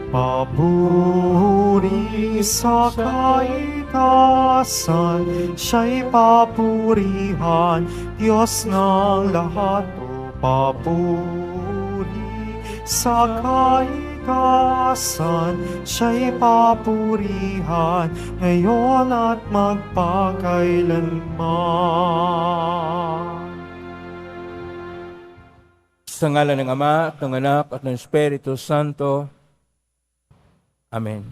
Papuri sa kaitaasan, siya'y papurihan, Diyos ng lahat. O papuri sa kaitaasan, siya'y papurihan, ngayon at magpakailanman. Sa ngalan ng Ama, at ng Anak, at ng Espiritu Santo. Amen.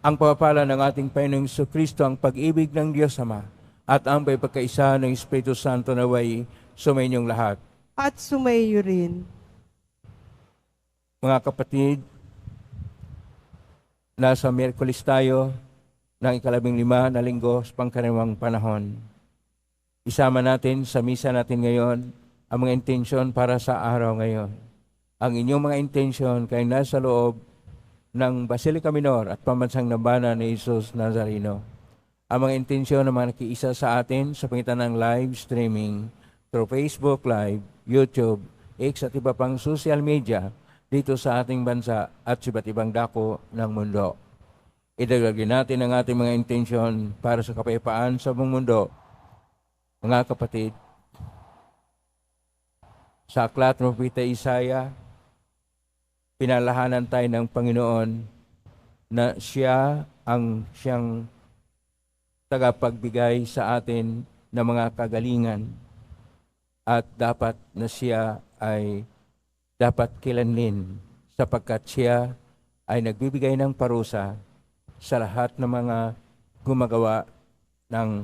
Ang pagpapala ng ating Panginoong Jesucristo, ang pag-ibig ng Diyos Ama, at ang pagkakaisa ng Espiritu Santo naway sumainyong lahat. At sumaiyo rin. Mga kapatid, nasa Miyerkules tayo ng 15 na linggo sa pangkaraniwang panahon. Isama natin sa misa natin ngayon ang mga intensyon para sa araw ngayon. Ang inyong mga intensyon kay nasa loob ng Basilica Minor at Pambansang Dambana ni Jesus Nazareno. Ang mga intensyon ng mga nakiisa sa atin sa pangitan ng live streaming through Facebook Live, YouTube, X at iba pang social media dito sa ating bansa at sa iba't ibang dako ng mundo. Idagagin natin ang ating mga intensyon para sa kapayapaan sa buong mundo. Mga kapatid, sa aklat ng Propeta Isaiah, pinalahanan tayo ng Panginoon na siya ang siyang tagapagbigay sa atin ng mga kagalingan at dapat na siya ay dapat kilanlin sapagkat siya ay nagbibigay ng parusa sa lahat ng mga gumagawa ng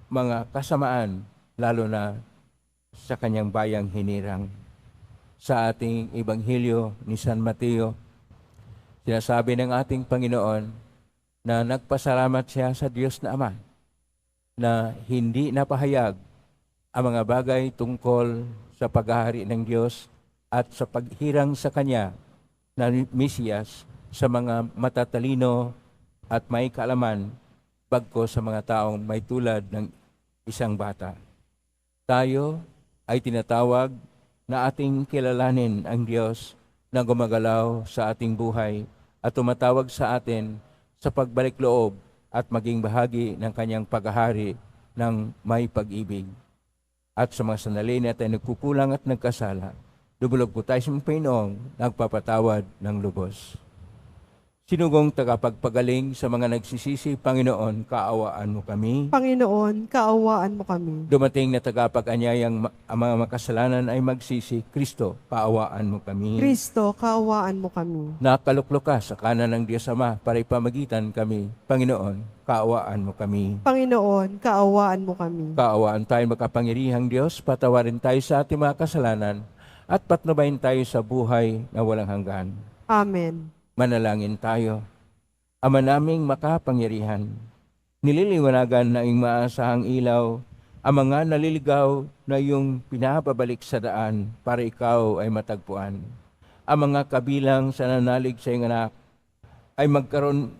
mga kasamaan, lalo na sa kanyang bayang hinirang. Sa ating Ebanghelyo ni San Mateo, sinasabi ng ating Panginoon na nagpasalamat siya sa Diyos na Ama na hindi napahayag ang mga bagay tungkol sa paghahari ng Diyos at sa paghirang sa Kanya na Mesiyas sa mga matatalino at may kaalaman bagko sa mga taong may tulad ng isang bata. Tayo ay tinatawag na ating kilalanin ang Diyos na gumagalaw sa ating buhay at tumatawag sa atin sa pagbalik loob at maging bahagi ng kanyang paghahari ng may pag-ibig. At sa mga sandali na tayo nagkukulang at nagkasala, lubulog po tayo sa Panginoong nagpapatawad ng lubos. Sinugong tagapagpagaling sa mga nagsisisi, Panginoon, kaawaan mo kami. Panginoon, kaawaan mo kami. Dumating na tagapag-anyayang ang mga makasalanan ay magsisi, Kristo, kaawaan mo kami. Kristo, kaawaan mo kami. Nakaluklok ka sa kanan ng Diyos Ama para ipamagitan kami. Panginoon, kaawaan mo kami. Panginoon, kaawaan mo kami. Kaawaan tayo makapangyarihang Diyos, patawarin tayo sa ating mga kasalanan at patnubayin tayo sa buhay na walang hanggan. Amen. Manalangin tayo. Ama naming makapangyarihan, nililiwanagan na iyong maasahang ilaw ang mga naliligaw na iyong pinapabalik sa daan para ikaw ay matagpuan. Ang mga kabilang sa nanalig sa iyong anak ay magkaroon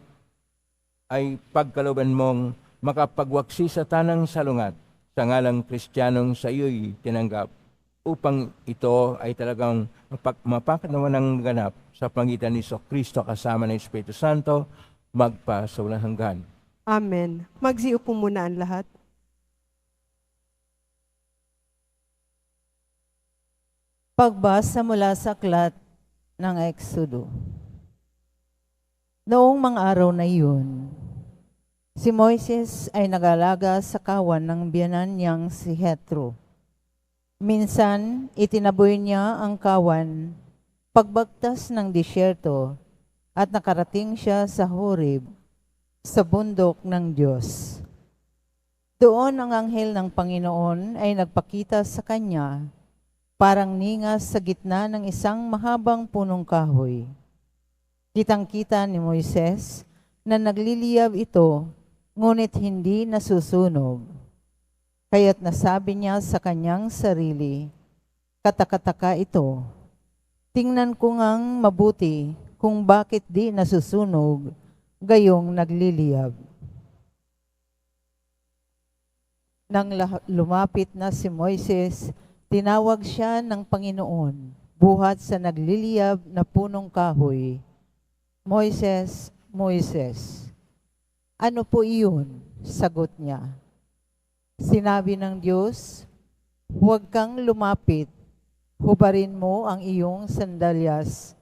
ay pagkalooban mong makapagwaksi sa tanang salungat sa ngalang Kristiyanong sa iyo'y tinanggap upang ito ay talagang mapakinawa ng ganap sa pangitan ni Kristo kasama ng Espiritu Santo, magpa sa walang hanggan. Amen. Magsiupo muna ang lahat. Pagbasa mula sa aklat ng Exodo. Noong mga araw na iyon, si Moises ay nag-alaga sa kawan ng biyanan niyang si Jethro. Minsan, itinaboy niya ang kawan pagbagtas ng disyerto at nakarating siya sa Horeb, sa bundok ng Diyos. Doon ang anghel ng Panginoon ay nagpakita sa kanya, parang ningas sa gitna ng isang mahabang punong kahoy. Kitang-kita ni Moises na nagliliyab ito, ngunit hindi nasusunog. Kaya't nasabi niya sa kanyang sarili, katakataka ito. Tingnan ko ngang mabuti kung bakit di nasusunog, gayong nagliliyab. Nang lumapit na si Moises, tinawag siya ng Panginoon, buhat sa nagliliyab na punong kahoy. Moises, Moises, ano po iyon? Sagot niya. Sinabi ng Diyos, huwag kang lumapit, hubarin mo ang iyong sandalyas,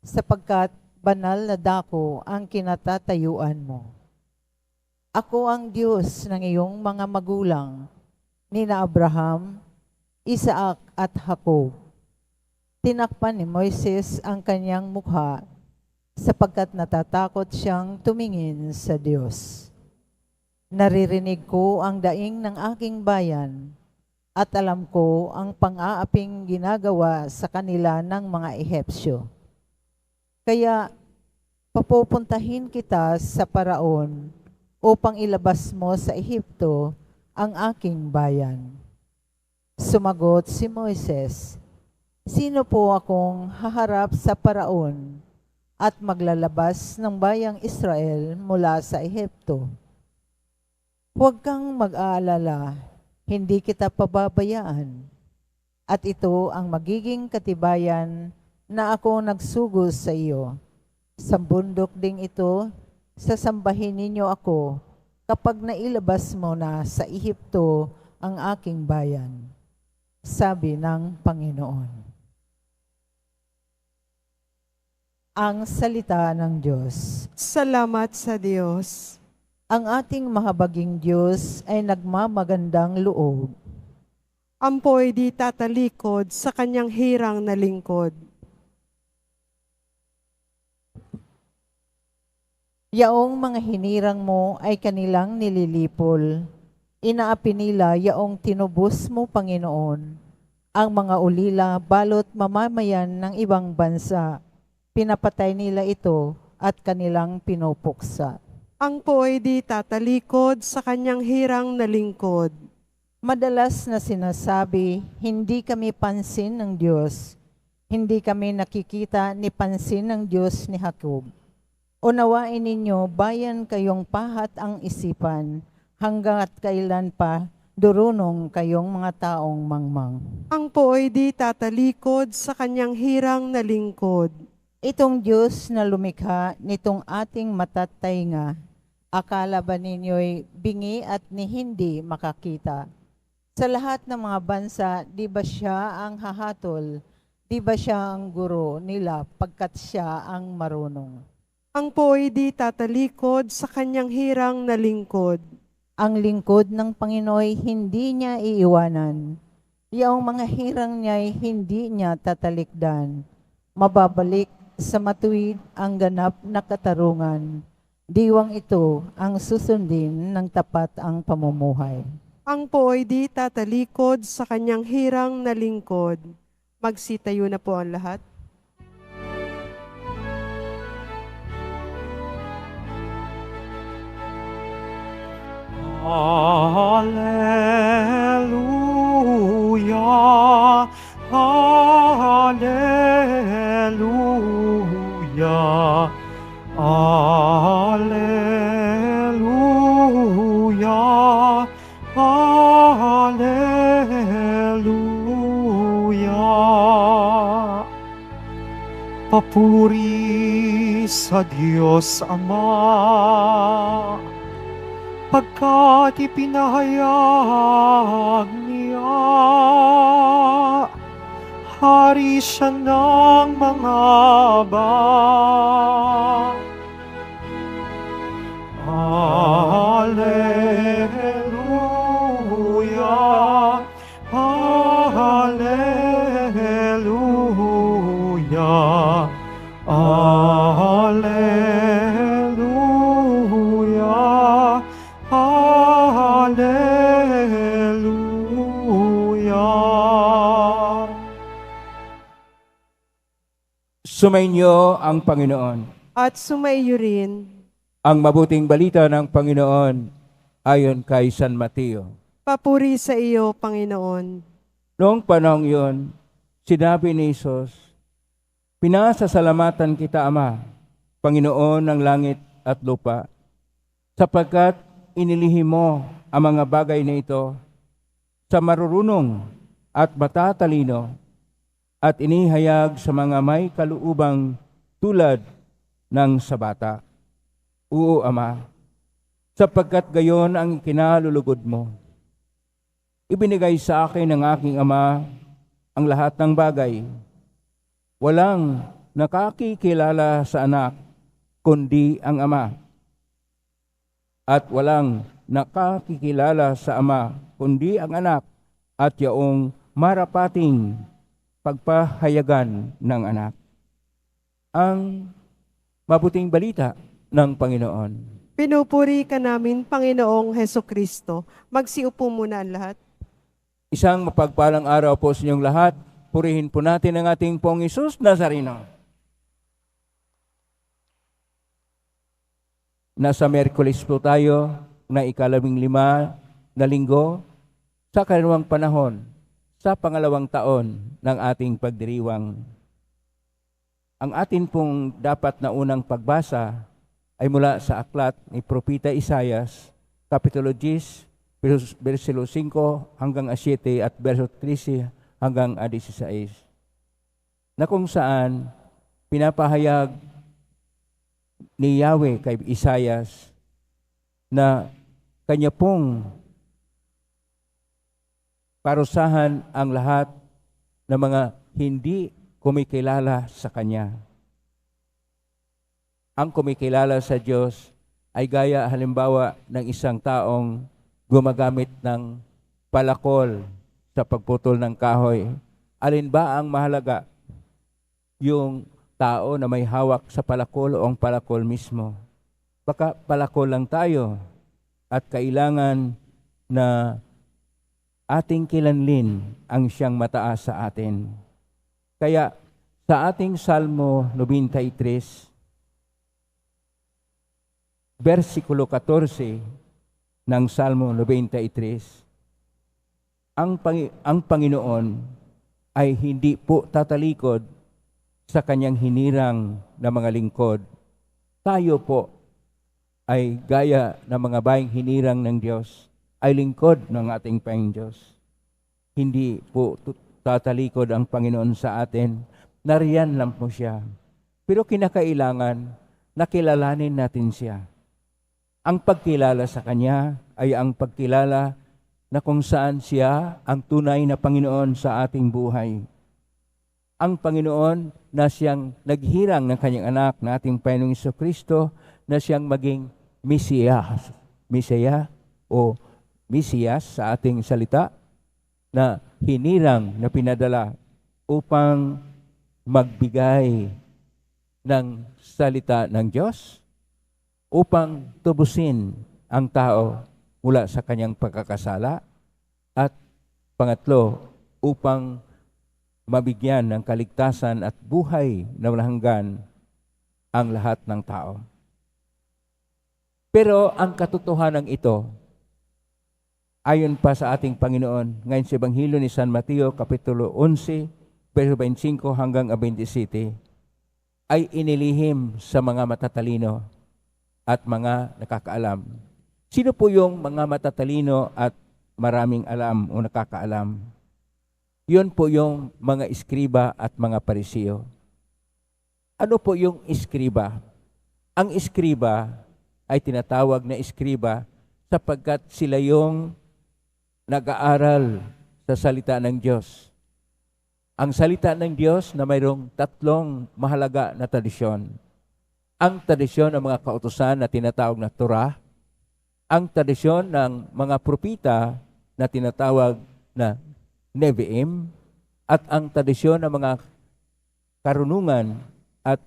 sapagkat banal na dako ang kinatatayuan mo. Ako ang Diyos ng iyong mga magulang, nina Abraham, Isaac at Jacob. Tinakpan ni Moises ang kanyang mukha, sapagkat natatakot siyang tumingin sa Diyos. Naririnig ko ang daing ng aking bayan at alam ko ang pang-aaping ginagawa sa kanila ng mga Ehipsyo. Kaya papupuntahin kita sa Paraon upang ilabas mo sa Ehipto ang aking bayan. Sumagot si Moises, sino po akong haharap sa Paraon at maglalabas ng bayang Israel mula sa Ehipto? Huwag kang mag-aalala, hindi kita pababayaan. At ito ang magiging katibayan na ako nagsugos sa iyo. Sa bundok ding ito, sasambahin ninyo ako kapag nailabas mo na sa Ehipto ang aking bayan. Sabi ng Panginoon. Ang salita ng Diyos. Salamat sa Diyos. Ang ating mahabaging Diyos ay nagmamagandang loob. Ampoy di tatalikod sa kanyang hirang na lingkod. Yaong mga hinirang mo ay kanilang nililipol. Inaapi nila yaong tinubos mo, Panginoon. Ang mga ulila balot mamamayan ng ibang bansa. Pinapatay nila ito at kanilang pinupuksa. Ang po'y di tatalikod sa kanyang hirang na lingkod. Madalas na sinasabi, hindi kami pansin ng Diyos. Hindi kami nakikita ni pansin ng Diyos ni Jacob. Unawain ninyo, bayan kayong pahat ang isipan, hanggat kailan pa durunong kayong mga taong mangmang. Ang po'y di tatalikod sa kanyang hirang na lingkod. Itong Diyos na lumikha nitong ating matatainga, akala ba ninyo'y bingi at ni hindi makakita? Sa lahat ng mga bansa, di ba siya ang hahatol? Di ba siya ang guro nila pagkat siya ang marunong? Ang po'y di tatalikod sa kanyang hirang na lingkod. Ang lingkod ng Panginoy hindi niya iiwanan. Iyong mga hirang niya'y hindi niya tatalikdan. Mababalik sa matuwid ang ganap na katarungan. Diwang ito ang susundin ng tapat ang pamumuhay. Ang po'y di tatalikod sa kanyang hirang na lingkod. Magsitayo na po ang lahat. Hallelujah, Hallelujah, Hallelujah, Hallelujah. Papuri sa Diyos Ama, pagkat ipinahayag niya, hari siya ng mga bayan. Hallelujah, Hallelujah, Hallelujah, Hallelujah. Sumainyo ang Panginoon. At sumaiyo rin. Ang mabuting balita ng Panginoon ayon kay San Mateo. Papuri sa iyo, Panginoon. Noong panahong iyon, sinabi ni Jesus, "Pinasasalamatan kita, Ama, Panginoon ng langit at lupa, sapagkat inilihim mo ang mga bagay na ito sa marurunong at matatalino at inihayag sa mga may kaluubang tulad ng sa bata. Oo, Ama, sapagkat gayon ang ikinalulugod mo. Ibinigay sa akin ng aking Ama ang lahat ng bagay. Walang nakakikilala sa anak, kundi ang Ama. At walang nakakikilala sa Ama, kundi ang anak, at yaong marapating pagpahayagan ng anak. Ang mabuting balita ng Panginoon. Pinupuri ka namin, Panginoong Heso Kristo. Magsiupo muna ang lahat. Isang mapagpalang araw po sa inyong lahat. Purihin po natin ang ating Pong Isus Nazareno. Nasa Miyerkules po tayo na ika-15 na linggo sa kanilang panahon sa pangalawang taon ng ating pagdiriwang. Ang atin pong dapat na unang pagbasa ay mula sa aklat ni Propeta Isaias, Kapitulo 10, versikulo 5 hanggang 7 at verso 13 hanggang 16. Na kung saan pinapahayag ni Yahweh kay Isaias na kanya pong parusahan ang lahat ng mga hindi kumikilala sa Kanya. Ang kumikilala sa Diyos ay gaya halimbawa ng isang taong gumagamit ng palakol sa pagputol ng kahoy. Alin ba ang mahalaga? Yung tao na may hawak sa palakol o ang palakol mismo? Baka palakol lang tayo at kailangan na ating kilanlin ang siyang mataas sa atin. Kaya sa ating Salmo 93, versikulo 14 ng Salmo 93, ang Panginoon ay hindi po tatalikod sa kanyang hinirang na mga lingkod. Tayo po ay gaya ng mga bayang hinirang ng Diyos, ay lingkod ng ating Panginoon Diyos. Hindi po tatalikod ang Panginoon sa atin, nariyan lang po siya. Pero kinakailangan na kilalanin natin siya. Ang pagkilala sa Kanya ay ang pagkilala na kung saan siya ang tunay na Panginoon sa ating buhay. Ang Panginoon na siyang naghirang ng kanyang anak na ating Panginoong Jesucristo na siyang maging Mesiyas. Mesiyas sa ating salita na hinirang na pinadala upang magbigay ng salita ng Diyos, upang tubusin ang tao mula sa kanyang pagkakasala, at pangatlo, upang mabigyan ng kaligtasan at buhay na walang hanggan ang lahat ng tao. Pero ang katotohanan ito, ayon pa sa ating Panginoon, ngayon sa Ebanghelyo ni San Mateo, Kapitulo 11, verso 25 hanggang 27, ay inilihim sa mga matatalino at mga nakakaalam. Sino po yung mga matatalino at maraming alam o nakakaalam? Yun po yung mga iskriba at mga parisiyo. Ano po yung iskriba? Ang iskriba ay tinatawag na iskriba sapagkat sila yung nag-aaral sa salita ng Diyos. Ang salita ng Diyos na mayroong tatlong mahalaga na tradisyon. Ang tradisyon ng mga kautusan na tinatawag na Torah, ang tradisyon ng mga propita na tinatawag na Nevi'im, at ang tradisyon ng mga karunungan at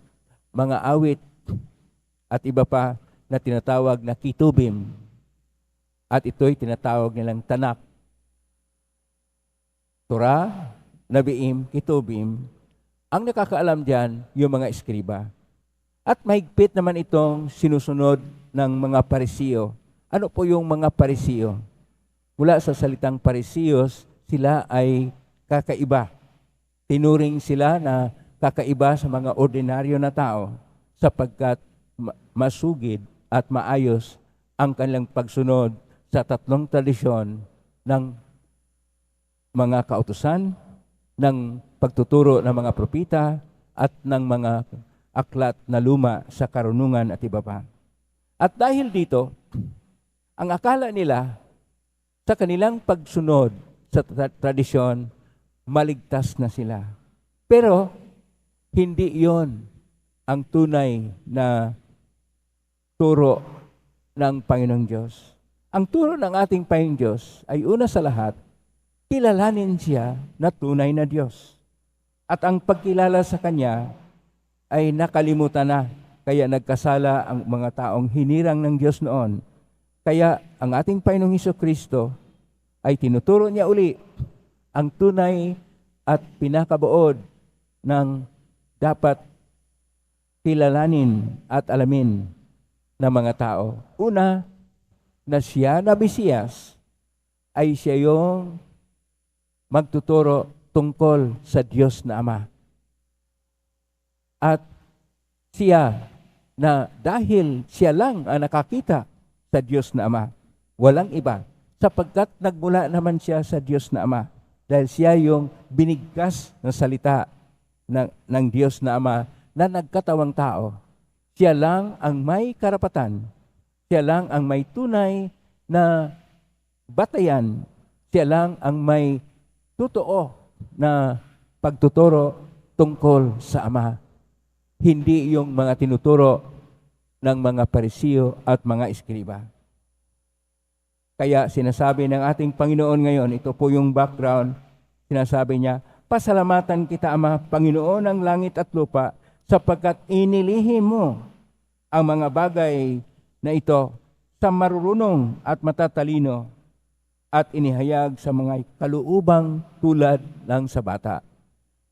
mga awit at iba pa na tinatawag na Kitubim, at ito'y tinatawag nilang Tanak. Torah, Nevi'im, Kitubim, ang nakakaalam dyan yung mga eskriba. At mahigpit naman itong sinusunod ng mga parisiyo. Ano po yung mga parisiyo? Mula sa salitang parisiyos, sila ay kakaiba. Tinuring sila na kakaiba sa mga ordinaryo na tao sapagkat masugid at maayos ang kanilang pagsunod sa tatlong tradisyon ng mga kautusan, ng pagtuturo ng mga propita at ng mga aklat na luma sa karunungan at iba pa. At dahil dito, ang akala nila sa kanilang pagsunod sa tradisyon, maligtas na sila. Pero hindi iyon ang tunay na turo ng Panginoong Diyos. Ang turo ng ating Panginoong Diyos ay una sa lahat, kilalanin siya na tunay na Diyos. At ang pagkilala sa Kanya ay nakalimutan na. Kaya nagkasala ang mga taong hinirang ng Diyos noon. Kaya ang ating Panginoong Hesukristo ay tinuturo niya uli ang tunay at pinakabuod ng dapat kilalanin at alamin ng mga tao. Una, na siya na Mesiyas ay siya yung magtuturo tungkol sa Diyos na Ama. At siya na dahil siya lang ang nakakita sa Diyos na Ama, walang iba, sapagkat nagmula naman siya sa Diyos na Ama. Dahil siya yung binigkas na salita ng Diyos na Ama na nagkatawang tao. Siya lang ang may karapatan. Siya lang ang may tunay na batayan. Siya lang ang may totoo na pagtuturo tungkol sa Ama. Hindi yung mga tinuturo ng mga Parisiyo at mga Eskriba. Kaya sinasabi ng ating Panginoon ngayon, ito po yung background, sinasabi niya, pasalamatan kita, Ama, Panginoon ng langit at lupa, sapagkat inilihim mo ang mga bagay na ito sa marurunong at matatalino at inihayag sa mga kaluubang tulad ng sa bata.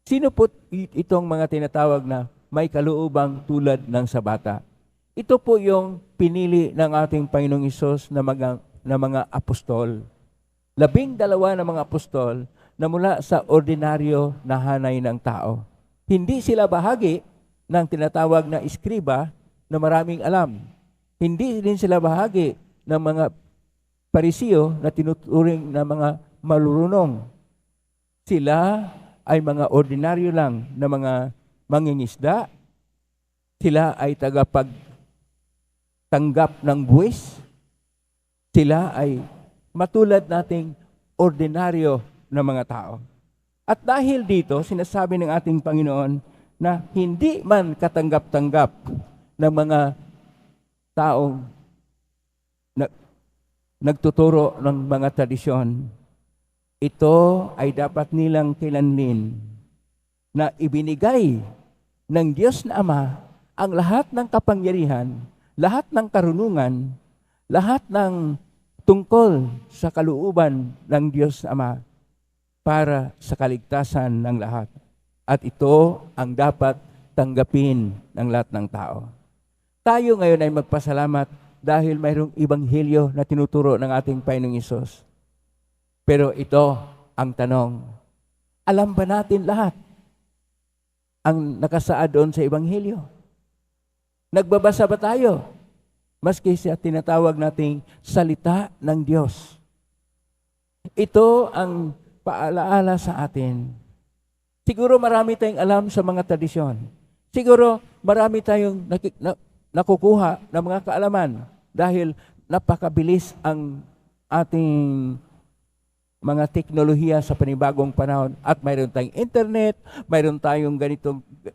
Sino po itong mga tinatawag na may kaluubang tulad ng sa bata? Ito po yung pinili ng ating Panginoong Hesus na mga apostol. 12 na mga apostol na mula sa ordinaryo na hanay ng tao. Hindi sila bahagi ng tinatawag na eskriba na maraming alam. Hindi din sila bahagi ng mga Parisiyo na tinuturing na mga malulunong. Sila ay mga ordinaryo lang na mga mangingisda. Sila ay tagapagtanggap ng buwis. Sila ay matulad nating ordinaryo na mga tao. At dahil dito, sinasabi ng ating Panginoon na hindi man katanggap-tanggap ng mga taong nagtuturo ng mga tradisyon, ito ay dapat nilang kilanlin na ibinigay ng Diyos na Ama ang lahat ng kapangyarihan, lahat ng karunungan, lahat ng tungkol sa kaluuban ng Diyos na Ama para sa kaligtasan ng lahat. At ito ang dapat tanggapin ng lahat ng tao. Tayo ngayon ay magpasalamat dahil mayroong ebanghelyo na tinuturo ng ating Panginoong Hesus. Pero ito ang tanong, alam ba natin lahat ang nakasaad doon sa ebanghelyo? Nagbabasa ba tayo? Maski siya tinatawag nating salita ng Diyos. Ito ang paalaala sa atin. Siguro marami tayong alam sa mga tradisyon. Siguro marami tayong nakukuha ng mga kaalaman dahil napakabilis ang ating mga teknolohiya sa panibagong panahon at mayroon tayong internet, mayroon tayong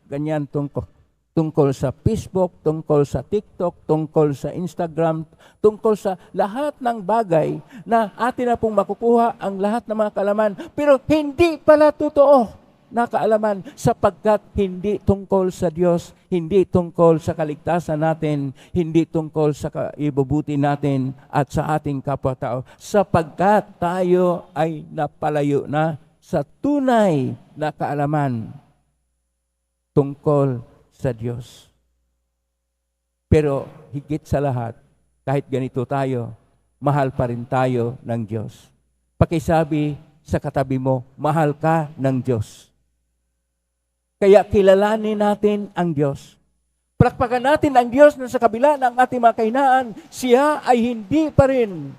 ganyan tungkol sa Facebook, tungkol sa TikTok, tungkol sa Instagram, tungkol sa lahat ng bagay na atin na pong makukuha ang lahat ng mga kaalaman. Pero hindi pala totoo na kaalaman sapagkat hindi tungkol sa Diyos, hindi tungkol sa kaligtasan natin, hindi tungkol sa kaibubuti natin at sa ating kapwa-tao, sapagkat tayo ay napalayo na sa tunay na kaalaman tungkol sa Diyos. Pero higit sa lahat, kahit ganito tayo, mahal pa rin tayo ng Diyos. Pakisabi sa katabi mo, mahal ka ng Diyos. Kaya kilalanin natin ang Diyos. Palakpakan natin ang Diyos na sa kabila ng ating mga kahinaan, siya ay hindi pa rin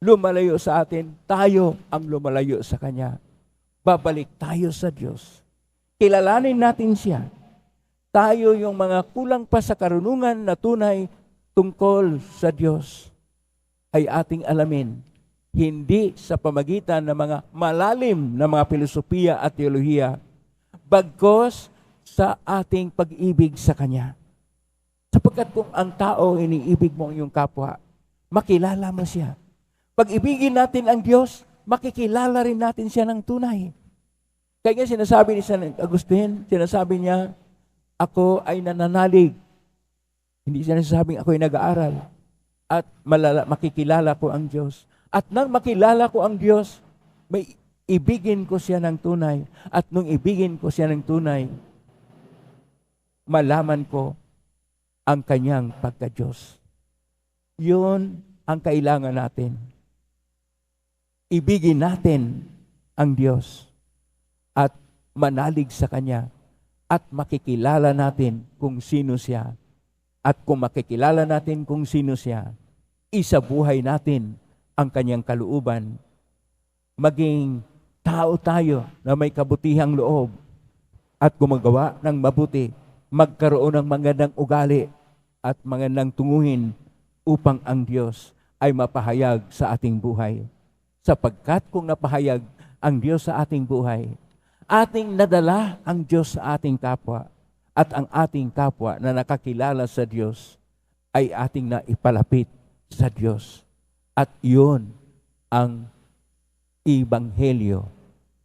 lumalayo sa atin. Tayo ang lumalayo sa Kanya. Babalik tayo sa Diyos. Kilalanin natin siya. tayo yung mga kulang pa sa karunungan na tunay tungkol sa Diyos ay ating alamin. Hindi sa pamagitan ng mga malalim na mga filosofiya at teolohiya, bagkos sa ating pag-ibig sa Kanya. Sapagkat kung ang tao iniibig mo ang iyong kapwa, makilala mo siya. Pag ibigin natin ang Diyos, makikilala rin natin siya ng tunay. Kaya nga sinasabi ni San Agustin, sinasabi niya, ako ay nananalig. Hindi siya nasasabing ako ay nag-aaral. At makikilala ko ang Diyos. At nang makilala ko ang Diyos, may ibigin ko siya ng tunay. At nung ibigin ko siya ng tunay, malaman ko ang kanyang pagka-Diyos. Yun ang kailangan natin. Ibigin natin ang Diyos at manalig sa Kanya at makikilala natin kung sino siya. At kung makikilala natin kung sino siya, isabuhay natin ang Kanyang kalooban. Maging tao tayo na may kabutihang loob at gumagawa ng mabuti, magkaroon ng magandang ugali at magandang tunguhin upang ang Diyos ay mapahayag sa ating buhay. Sapagkat kung napahayag ang Diyos sa ating buhay, ating nadala ang Diyos sa ating kapwa at ang ating kapwa na nakakilala sa Diyos ay ating naipalapit sa Diyos. At yun ang Ebanghelyo,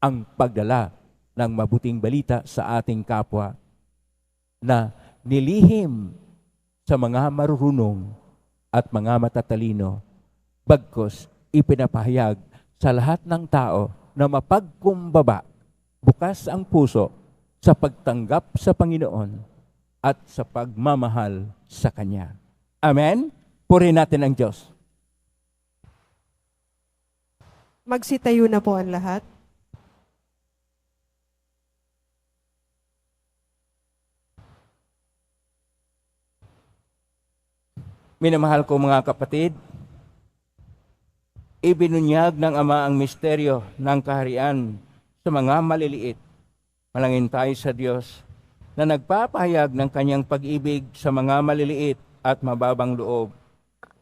ang pagdala ng mabuting balita sa ating kapwa na nilihim sa mga marurunong at mga matatalino, bagkos ipinapahayag sa lahat ng tao na mapagkumbaba, bukas ang puso sa pagtanggap sa Panginoon at sa pagmamahal sa Kanya. Amen? Purihin natin ang Diyos. Magsitayo na po ang lahat. Minamahal ko mga kapatid, ibinunyag ng Ama ang misteryo ng kaharian sa mga maliliit. Malangin tayo sa Diyos na nagpapahayag ng Kanyang pag-ibig sa mga maliliit at mababang loob.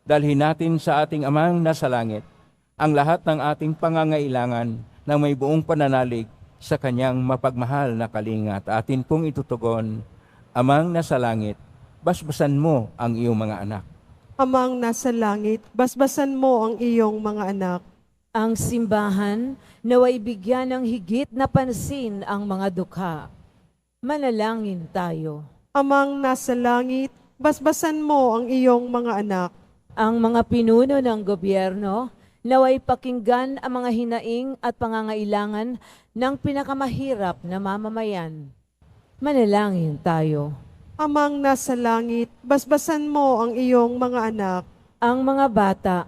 Dalhin natin sa ating Amang nasa langit ang lahat ng ating pangangailangan na may buong pananalig sa Kanyang mapagmahal na kalinga. At atin pong itutugon, Amang nasa langit, basbasan mo ang iyong mga anak. Amang nasa langit, basbasan mo ang iyong mga anak. Ang simbahan naway bigyan ng higit na pansin ang mga dukha. Manalangin tayo. Amang nasa langit, basbasan mo ang iyong mga anak. Ang mga pinuno ng gobyerno naway pakinggan ang mga hinaing at pangangailangan ng pinakamahirap na mamamayan. Manalangin tayo. Amang nasa langit, basbasan mo ang iyong mga anak. Ang mga bata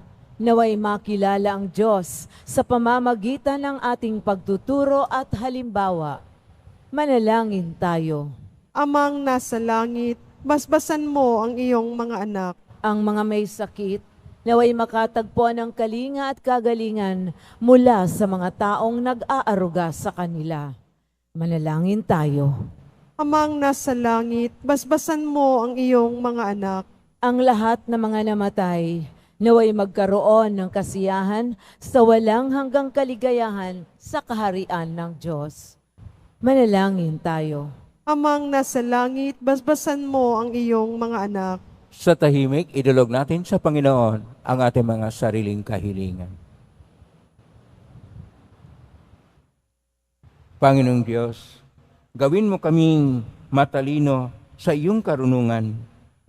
naway makilala ang Diyos sa pamamagitan ng ating pagtuturo at halimbawa. Manalangin tayo. Amang nasa langit, basbasan mo ang iyong mga anak. Ang mga may sakit naway makatagpo ng kalinga at kagalingan mula sa mga taong nag-aaruga sa kanila. Manalangin tayo. Amang nasa langit, basbasan mo ang iyong mga anak. Ang lahat ng mga namatay naway magkaroon ng kasiyahan sa walang hanggang kaligayahan sa kaharian ng Diyos. Manalangin tayo. Amang nasa langit, basbasan mo ang iyong mga anak. Sa tahimik, idulog natin sa Panginoon ang ating mga sariling kahilingan. Panginoong Diyos, gawin mo kaming matalino sa iyong karunungan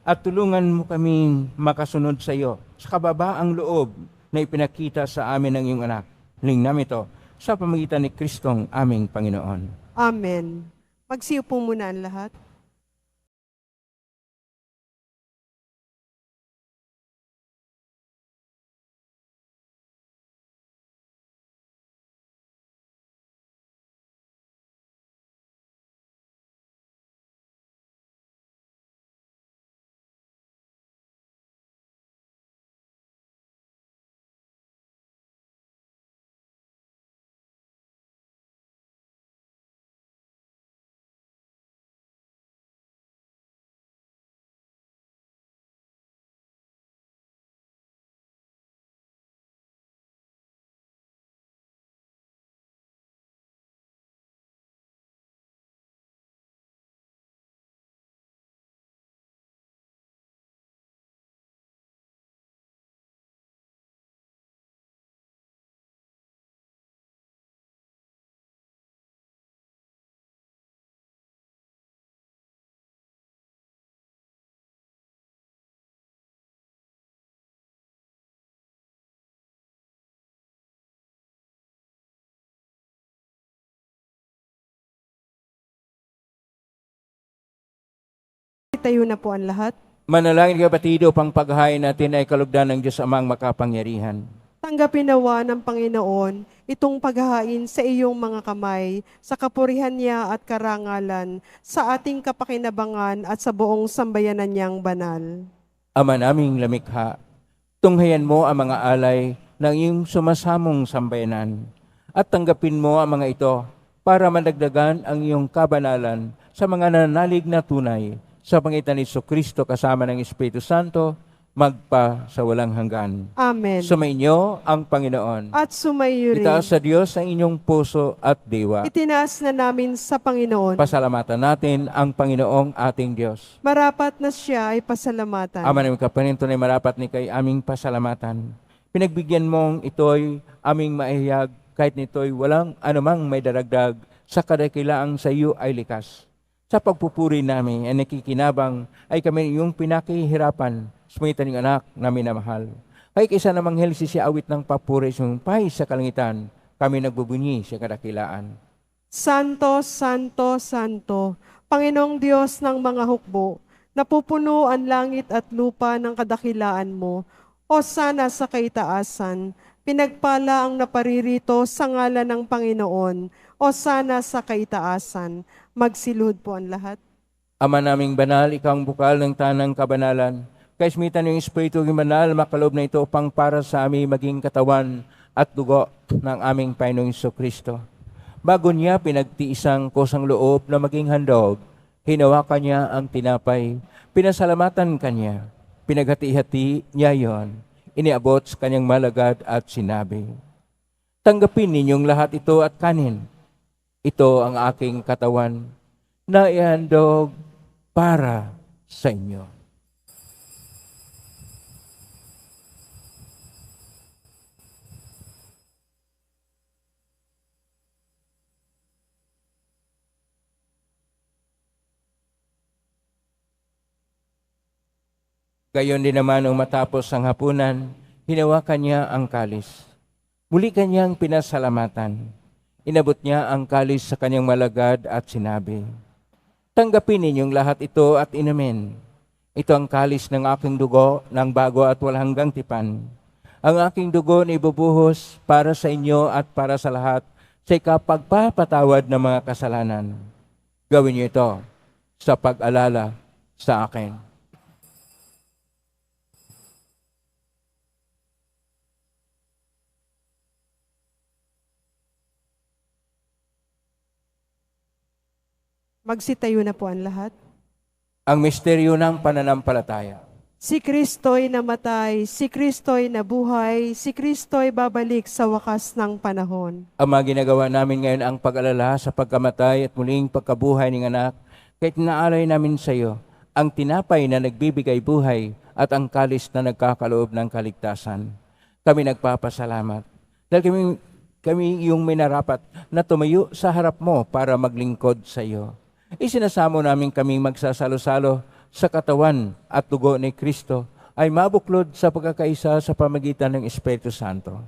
at tulungan mo kaming makasunod sa iyo sa kababaang loob na ipinakita sa amin ng iyong anak. Lingnam ito sa pamagitan ni Kristong aming Panginoon. Amen. Magsiupo muna ang lahat. Magsitayo na po ang lahat. Manalangin kapatid upang paghahain natin ay kalugdan ng Diyos Amang makapangyarihan. Tanggapin nawa ng Panginoon itong paghahain sa iyong mga kamay, sa kapurihan niya at karangalan, sa ating kapakinabangan at sa buong sambayanan niyang banal. Ama naming lamikha, tunghayan mo ang mga alay ng iyong sumasamong sambayanan at tanggapin mo ang mga ito para madagdagan ang iyong kabanalan sa mga nananalig na tunay sa pangitan ni Jesucristo kasama ng Espiritu Santo, magpa sa walang hanggan. Amen. Sumainyo ang Panginoon. At sumayo rin. Itaas sa Diyos ang inyong puso at diwa. Itinaas na namin sa Panginoon. Pasalamatan natin ang Panginoong ating Diyos. Marapat na siya ay pasalamatan. Ama namin kapanin, tunay marapat ni kay aming pasalamatan. Pinagbigyan mong ito'y aming maihayag, kahit nito'y walang anumang may daragdag, sa kadakilaang sa iyo ay likas. Sa pagpupuri namin ay nakikinabang ay kami yung pinakihirapan, sumitan ng anak na minamahal. Kay kaysa namang helsi siya awit ng papuri sumpay sa kalangitan, kami nagbubunyi sa kadakilaan. Santo, Santo, Santo, Panginoong Diyos ng mga hukbo, napupuno ang langit at lupa ng kadakilaan mo, o sana sa kaitaasan, pinagpala ang naparirito sa ngalan ng Panginoon, o sana sa kaitaasan, magsilud po ang lahat. Ama naming banal, ikaw ang bukal ng tanang kabanalan, kaismitan yung Espiritu ng Banal, makalob na ito upang para sa aming maging katawan at dugo ng aming Panginoong Jesucristo. Bago niya pinagtiisang kusang loob na maging handog, hinawakan niya ang tinapay, pinasalamatan kanya, pinaghati-hati niya yon, iniabot sa kanyang malagad at sinabi, tanggapin ninyong lahat ito at kanin. Ito ang aking katawan na ihandog para sa inyo. Gayon din naman nung matapos ang hapunan, hinawakan niya ang kalis. Muli kanyang pinasalamatan. Inabot niya ang kalis sa kanyang malagad at sinabi, tanggapin ninyong lahat ito at inumin. Ito ang kalis ng aking dugo ng bago at walang hanggang tipan. Ang aking dugo na ibubuhos para sa inyo at para sa lahat sa ikapagpapatawad ng mga kasalanan. Gawin niyo ito sa pag-alala sa akin. Magsitayo na po ang lahat. Ang misteryo ng pananampalataya. Si Kristo'y namatay, si Kristo'y nabuhay, si Kristo'y babalik sa wakas ng panahon. Ama, ginagawa namin ngayon ang pag-alala sa pagkamatay at muling pagkabuhay ng anak, kahit naalay namin sa iyo ang tinapay na nagbibigay buhay at ang kalis na nagkakaloob ng kaligtasan. Kami nagpapasalamat dahil kami yung minarapat na tumayo sa harap mo para maglingkod sa iyo. Isinasamo namin kaming magsasalo-salo sa katawan at dugo ni Kristo ay mabuklod sa pagkakaisa sa pamagitan ng Espiritu Santo.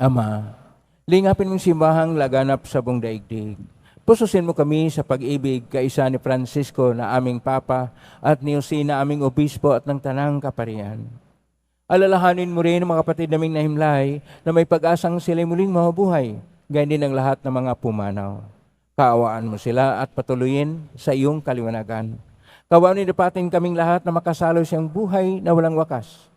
Ama, lingapin mong simbahang laganap sa buong daigdig. Pususin mo kami sa pag-ibig kaisa ni Francisco na aming Papa at ni Jose na aming Obispo at ng Tanang Kaparian. Alalahanin mo rin ang mga kapatid naming nahimlay na may pag-asang sila'y muling mabuhay, gayon din ang lahat ng mga pumanaw. Kaawaan mo sila at patuloyin sa iyong kaliwanagan. Kaawaan nidapatin kaming lahat na makasalo siyang buhay na walang wakas.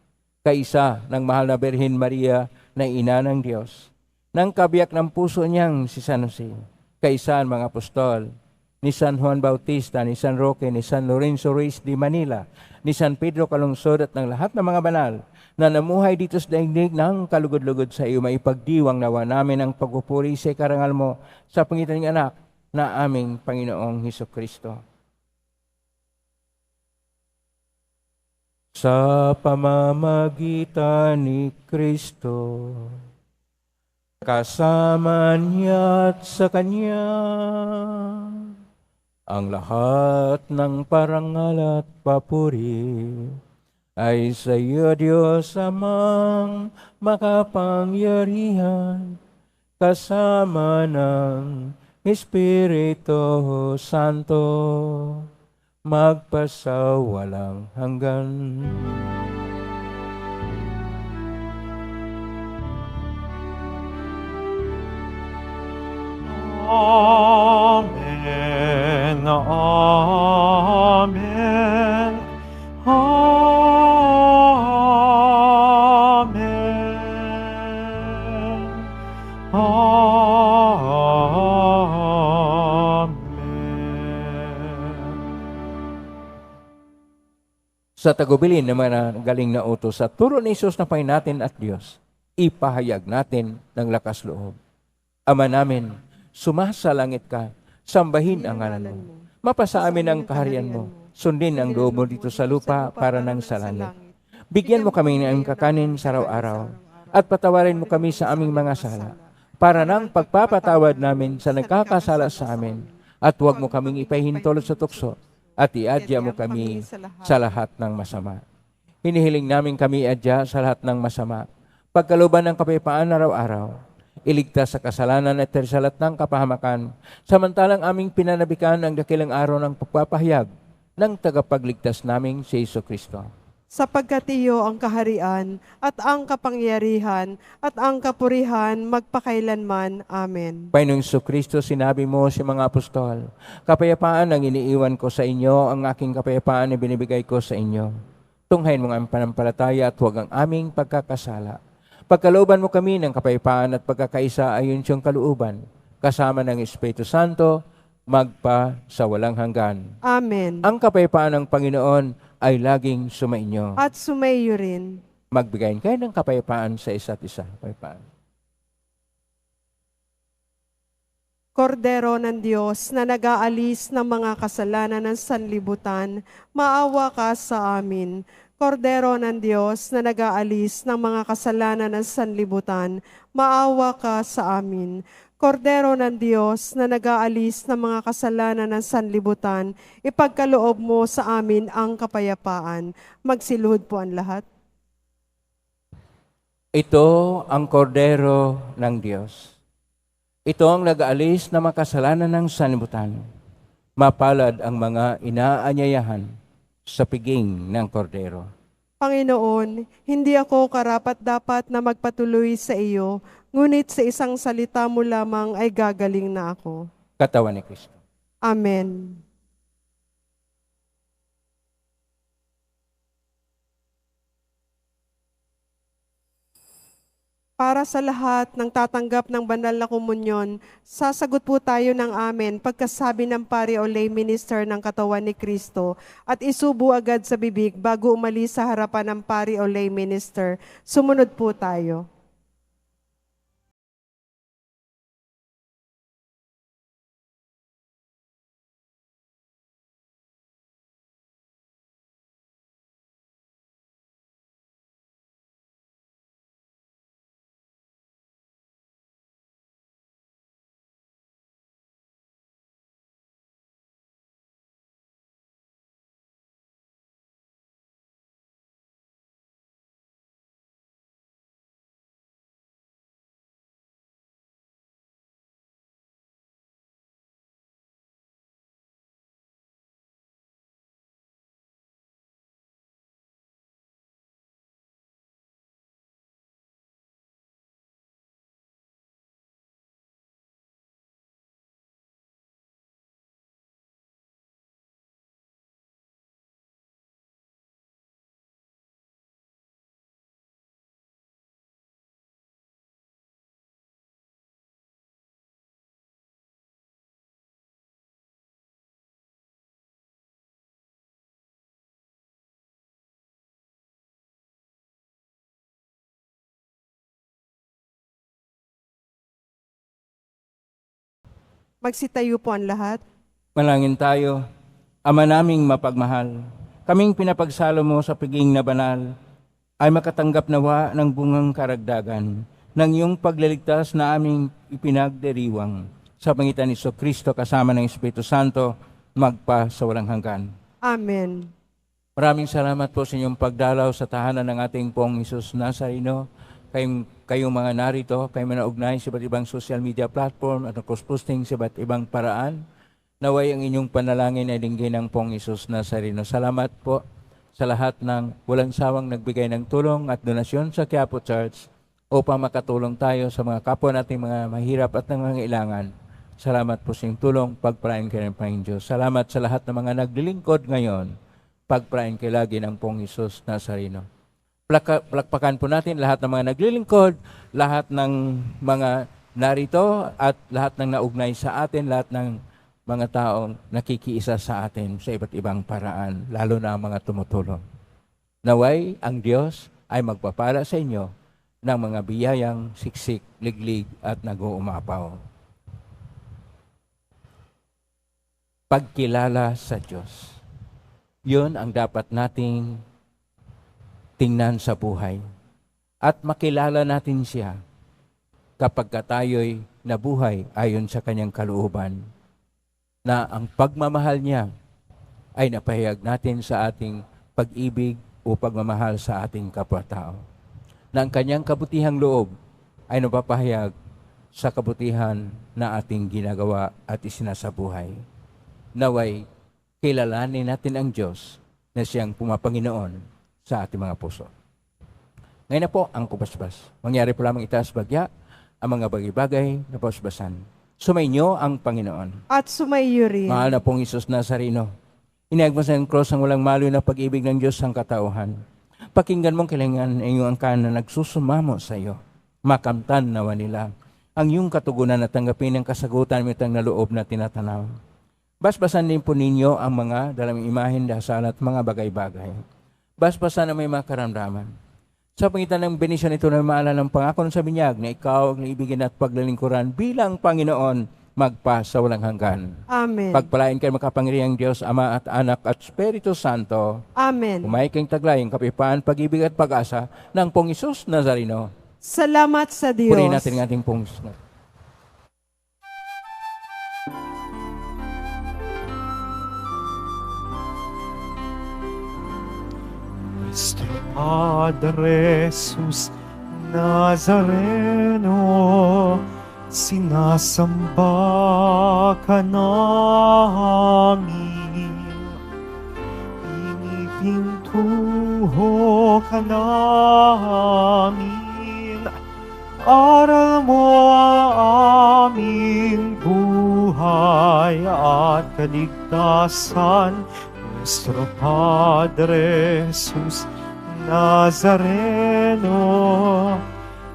Kaisa ng mahal na Birhen Maria na ina ng Diyos. Nang kabiyak ng puso niyang si San Jose. Kaisa ang mga apostol, ni San Juan Bautista, ni San Roque, ni San Lorenzo Ruiz de Manila, ni San Pedro Calungsod at ng lahat ng mga banal na namuhay dito sa daigdig ng kalugod-lugod sa iyo, maipagdiwang nawa namin ang pagpupuri sa karangal mo sa pangitan ng anak na aming Panginoong Hesukristo. Sa pamamagitan ni Kristo, kasama niya at sa Kanya, ang lahat ng parangal at papuri ay sa iyo, Diyos Amang makapangyarihan, kasama ng Espiritu Santo, magpasawalang hanggan. Amen. Amen. Amen. Amen. Sa tagubilin ng mga galing na utos sa turo ni Jesus na Panginoon natin at Diyos, ipahayag natin ng lakas loob. Ama namin, sumasalangit ka, sambahin ang ngalan mo. Mapasa amin ang kaharian mo. Sundin ang loob mo dito sa lupa para nang sa langit. Bigyan mo kami ng kakanin sa araw-araw at patawarin mo kami sa aming mga sala para nang pagpapatawad namin sa nagkakasala sa amin at huwag mo kaming ipahintulot sa tukso at iadya mo kami sa lahat ng masama. Hinihiling namin kami iadya sa lahat ng masama. Pagkalooban ng kapayapaan araw-araw, iligtas sa kasalanan at tersalat ng kapahamakan, samantalang aming pinanabikan ang dakilang araw ng pagpapahayag ng tagapagligtas naming si Jesucristo. Sapagkat iyo ang kaharian at ang kapangyarihan at ang kapurihan magpakailanman. Amen. Panginoong Jesucristo, sinabi mo sa mga apostol, kapayapaan ang iniiwan ko sa inyo, ang aking kapayapaan ay binibigay ko sa inyo. Tunghayin mo ang panampalataya at huwag ang aming pagkakasala. Pagkalooban mo kami ng kapayapaan at pagkakaisa ayon siyang kalooban, kasama ng Espiritu Santo, magpa sa walang hanggan. Amen. Ang kapayapaan ng Panginoon ay laging sumainyo. At sumayo rin. Magbigayin kayo ng kapayapaan sa isa't isa. Kapayapaan. Kordero ng Diyos na nag-aalis ng mga kasalanan ng sanlibutan, maawa ka sa amin. Kordero ng Diyos na nag-aalis ng mga kasalanan ng sanlibutan, maawa ka sa amin. Kordero ng Diyos na nag-aalis ng mga kasalanan ng sanlibutan, ipagkaloob mo sa amin ang kapayapaan. Magsiluhod po ang lahat. Ito ang kordero ng Diyos. Ito ang nag-aalis ng mga kasalanan ng sanlibutan. Mapalad ang mga inaanyayahan sa piging ng kordero. Panginoon, hindi ako karapat-dapat na magpatuloy sa iyo, ngunit sa isang salita mo lamang ay gagaling na ako. Katawan ni Kristo. Amen. Para sa lahat ng tatanggap ng banal na komunyon, sasagot po tayo ng amen pagkasabi ng pari o lay minister ng katawan ni Kristo at isubo agad sa bibig bago umalis sa harapan ng pari o lay minister. Sumunod po tayo. Magsitayo po ang lahat. Manalangin tayo. Ama naming mapagmahal, kaming pinapagsalo mo sa piging na banal, ay makatanggap nawa ng bungang karagdagan ng iyong pagliligtas na aming ipinagdiriwang sa pangitan ni Jesucristo kasama ng Espiritu Santo, magpa sa walang hanggan. Amen. Maraming salamat po sa inyong pagdalaw sa tahanan ng ating pong Jesus Nazareno. Kayong mga narito, kayo manaugnay sa iba't ibang social media platform at cross-posting sa iba't ibang paraan. Naway ang inyong panalangin ay dinggin ng Pong Isus Nazareno. Salamat po sa lahat ng walang sawang nagbigay ng tulong at donasyon sa Quiapo Church upang makatulong tayo sa mga kapwa nating mga mahirap at nangangailangan. Salamat po sa inyong tulong, pagpalain kayo ng Panginoon Diyos. Salamat sa lahat ng mga naglilingkod ngayon, pagpalain kayo lagi ng Pong Isus Nazareno. Palakpakan po natin lahat ng mga naglilingkod, lahat ng mga narito at lahat ng naugnay sa atin, lahat ng mga taong nakikiisa sa atin sa iba't ibang paraan, lalo na ang mga tumutulong. Naway, ang Diyos ay magpapala sa inyo ng mga biyayang siksik, liglig at nag-uumapaw. Pagkilala sa Diyos. Yun ang dapat nating tingnan sa buhay. At makilala natin siya kapag tayo'y nabuhay ayon sa kanyang kalooban, na ang pagmamahal niya ay napahayag natin sa ating pag-ibig o pagmamahal sa ating kapwa-tao. Na ang kanyang kabutihang loob ay napapahayag sa kabutihan na ating ginagawa at isinasabuhay. Naway, kilalanin natin ang Diyos na siyang pumapanginoon sa ating mga puso. Ngayon na po ang kubasbas. Mangyari po lamang itaas bagya ang mga bagay-bagay na basbasan. Sumainyo ang Panginoon. At sumaiyo rin. Mahal na pong Isus Nazareno, iniagmas ng cross ang walang maloy na pag-ibig ng Diyos ang katauhan. Pakinggan mong kailangan iyong angkan na nagsusumamo sa iyo. Makamtan nawa nila ang iyong katugunan na tanggapin ang kasagutan mitang na loob na tinatanaw. Basbasan din po ninyo ang mga dalang imahen, dasal at mga bagay-bagay. Basbasan na may mga karamdaman. Sa pangitan ng benisyon ito na maalala ng pangako sa binyag na ikaw ang naibigin at paglalingkuran bilang Panginoon magpa sa walang hanggan. Amen. Pagpalain kayo makapangyarihang Diyos, Ama at Anak at Espiritu Santo. Amen. Umay kayong taglayang kapayapaan, pag-ibig at pag-asa ng Pong Isus Nazareno. Salamat sa Diyos. Purihin natin ang ating Pong Isus. Nuestro Padre Jesus Nazareno, sinasamba ka namin, inipintuho ka namin, aral mo ang aming buhay at kaligtasan. Nuestro Padre Jesus Nazareno,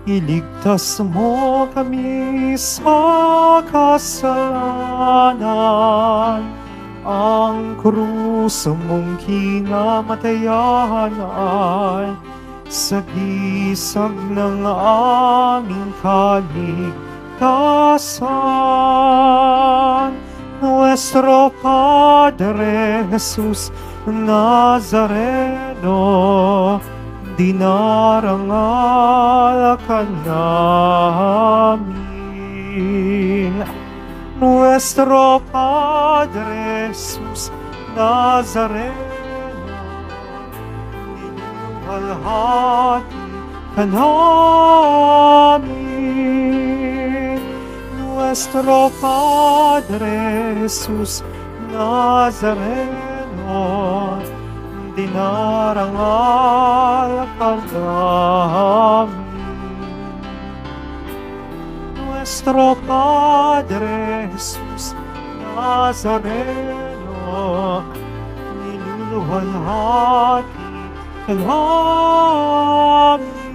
iligtas mo kami sa kasalanan. Ang krus mong kinamatayan ay sagisag ng aming kaligtasan. Nuestro Padre Jesus Nazareno, dinarangal ka namin. Nuestro Padre Jesus Nazareno, niluwalhati ka namin. Nuestro Padre Jesus Nazareno, dinarangal ka namin. Nuestro Padre Jesus Nazareno, niluluwalhati ka namin.